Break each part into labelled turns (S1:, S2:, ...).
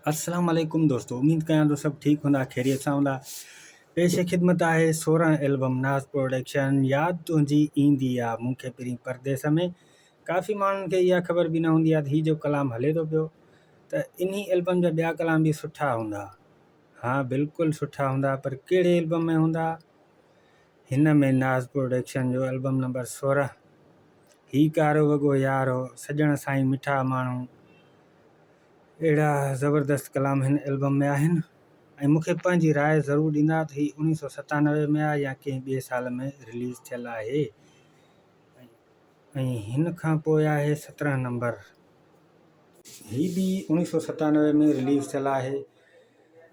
S1: अस्सलाम वालेकुम दोस्तों, उम्मीद कयां तो सभु ठीकु हूंदा, ख़ैरियत सां हूंदा। पेश ख़िदमत आहे 16 एल्बम नाज़ प्रोडक्शन यादि तुंहिंजी ईंदी आहे मूंखे पहिरीं परदेस में। काफ़ी माण्हुनि खे इहा ख़बर बि न हूंदी आहे त हीउ जो कलाम हले थो पियो त इन्ही एल्बम जा ॿिया कलाम बि सुठा हूंदा। हा बिल्कुलु सुठा हूंदा, पर कहिड़े एल्बम में हूंदा? हिन में नाज़ प्रोडक्शन जो एल्बम नंबर 16 ही कारो वॻो यारो, सॼण साईं मिठा माण्हू, अहिड़ा ज़बरदस्त कलाम हिन एल्बम में आहिनि। ऐं मूंखे पंहिंजी राय ज़रूरु ॾींदा त हीउ 1997 में आहे या कंहिं ॿिए साल में रिलीज़ थियल आहे। ऐं हिन खां पोइ आहे 17 नंबर, हीउ बि 1997 में रिलीज़ थियल आहे।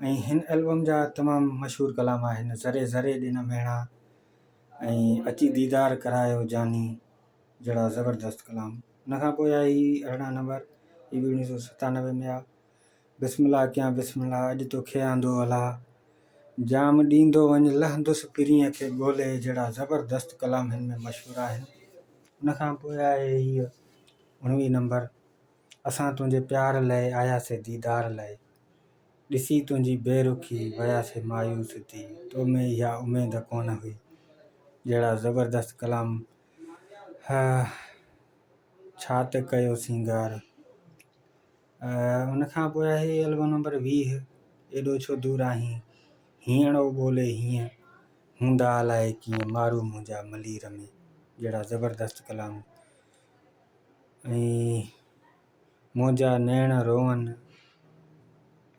S1: ऐं हिन एल्बम जा तमामु मशहूरु कलाम आहिनि, ज़रे ज़रे ॾिन भेणा ऐं अची दीदार करायो जानी, जहिड़ा ज़बरदस्त कलाम। हुन खां पोइ आहे हीउ 18 नंबर, हीउ बि 1997 में आहे। बिस्मिल्लाह कयां बिस्मिल्लाह, अॼु तोखे आंदो अला, जाम ॾींदो वञु लहंदुसि पिरीअ खे ॻोल्हे, जहिड़ा ज़बरदस्त कलाम हिन में मशहूरु आहिनि। हुन खां पोइ आहे हीअ 19 नंबर, असां तुंहिंजे प्यार लाइ आयासीं दीदार लाइ, ॾिसी तुंहिंजी बेरुखी वियासीं मायूस थी, तो में इहा उमेद कोन हुई, जहिड़ा ज़बरदस्त कलाम। हा छा त कयो सिंगार। हुन खां पोइ आहे एल्बम नंबर 20, एॾो छो दूर आहीं, हीअणो ॿोले हीअं, हूंदा अलाए कीअं मारू मुंहिंजा मलीर में, जहिड़ा ज़बरदस्त कलाम। ऐं मुंहिंजा नैण रोवन।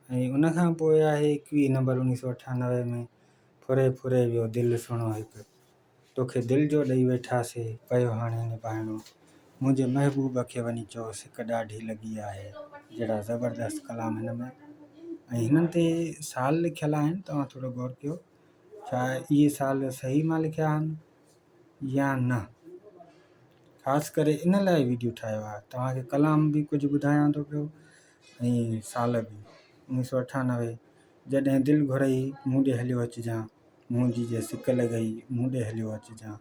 S1: ऐं उन खां पोइ आहे 21 नंबर 1998 में, फुरे फुरे वियो दिलि सुहिणो हिकु, तोखे दिलि जो ॾेई वेठासीं, पियो हाणे निभाइणो, मुंहिंजे महबूब खे वञी चयोसि हिकु ॾाढी लॻी आहे, जहिड़ा ज़बरदस्त कलाम हिन में। ऐं हिननि ते साल लिखियल आहिनि, तव्हां थोरो गौर कयो, छा इहे साल सही मां लिखिया आहिनि या न। ख़ासि करे इन लाइ वीडियो ठाहियो आहे, तव्हांखे कलाम बि कुझु ॿुधायां थो पियो ऐं साल बि। 1998, जॾहिं दिलि घुरई मूं ॾे हलियो अचिजांइ, मुंहिंजी जे सिक लॻई मूं ॾे हलियो अचिजांइ,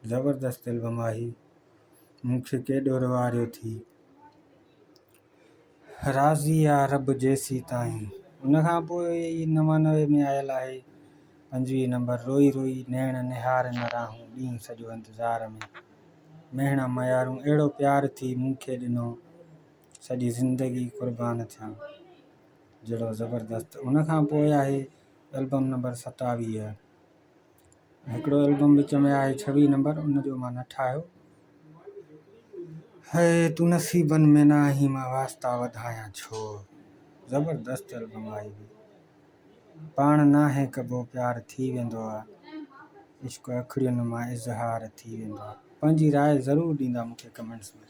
S1: ज़बरदस्त एल्बम आहे। मूंखे केॾो रवारियो थी, राज़ी आ रब जेसी ताईं। हुन खां पोइ 99 में आयल आहे 25 नंबर, रोई रोई नैण निहार न राहूं, ॾींहुं सॼो इंतज़ार में, मेहणा मयारूं अहिड़ो प्यार थी मूंखे ॾिनो, सॼी ज़िंदगी क़ुर्बान थियां, जहिड़ो ज़बरदस्त। हुन खां पोइ आहे एल्बम नंबर 27, हिकिड़ो एल्बम विच में आहे 26 नंबर, उनजो मां न ठाहियो, है तूं नसीबनि में न आहीं मां वास्ता वधायां छो, ज़बरदस्त एल्बम आहे। पाण नाहे कबो प्यार थी वेंदो आहे, इश्क अखड़ियुनि मां इज़हार थी वेंदो आहे। पंहिंजी राय ज़रूरु ॾींदा मूंखे कमेंट्स में।